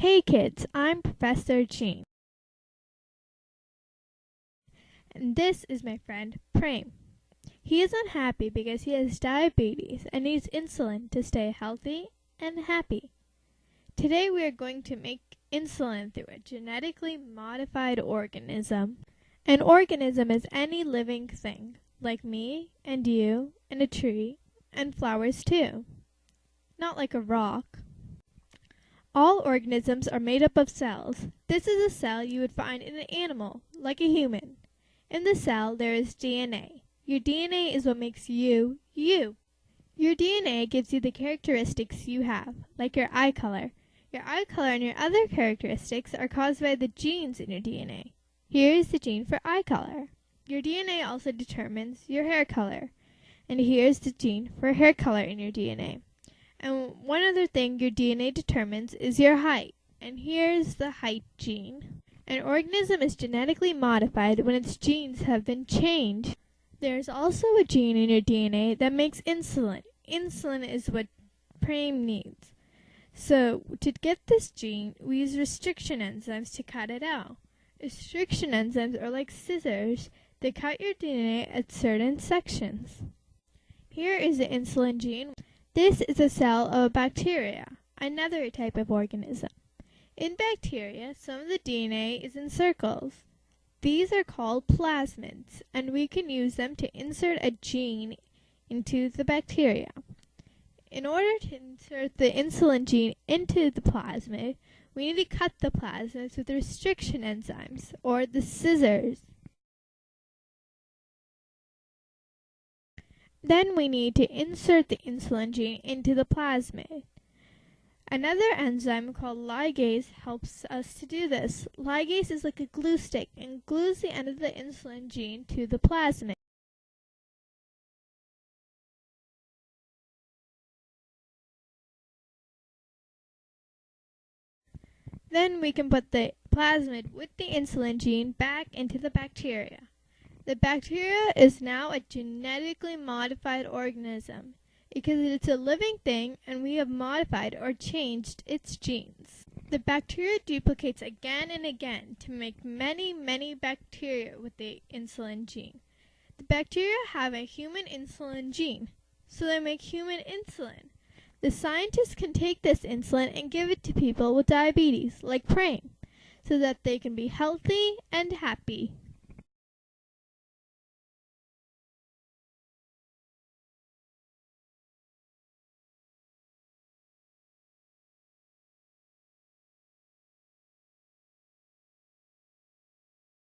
Hey kids, I'm Professor Jean, and this is my friend Prem. He is unhappy because he has diabetes and needs insulin to stay healthy and happy. Today we are going to make insulin through a genetically modified organism. An organism is any living thing, like me and you and a tree and flowers too, not like a rock. All organisms are made up of cells. This is a cell you would find in an animal, like a human. In the cell, there is DNA. Your DNA is what makes you, you. Your DNA gives you the characteristics you have, like your eye color. Your eye color and your other characteristics are caused by the genes in your DNA. Here is the gene for eye color. Your DNA also determines your hair color. And here is the gene for hair color in your DNA. And one other thing your DNA determines is your height. And here's the height gene. An organism is genetically modified when its genes have been changed. There's also a gene in your DNA that makes insulin. Insulin is what Prem needs. So to get this gene, we use restriction enzymes to cut it out. Restriction enzymes are like scissors. They cut your DNA at certain sections. Here is the insulin gene. This is a cell of a bacteria, another type of organism. In bacteria, some of the DNA is in circles. These are called plasmids, and we can use them to insert a gene into the bacteria. In order to insert the insulin gene into the plasmid, we need to cut the plasmids with restriction enzymes, or the scissors. Then we need to insert the insulin gene into the plasmid. Another enzyme called ligase helps us to do this. Ligase is like a glue stick and glues the end of the insulin gene to the plasmid. Then we can put the plasmid with the insulin gene back into the bacteria. The bacteria is now a genetically modified organism because it's a living thing and we have modified or changed its genes. The bacteria duplicates again and again to make many, many bacteria with the insulin gene. The bacteria have a human insulin gene, so they make human insulin. The scientists can take this insulin and give it to people with diabetes, like Prem, so that they can be healthy and happy.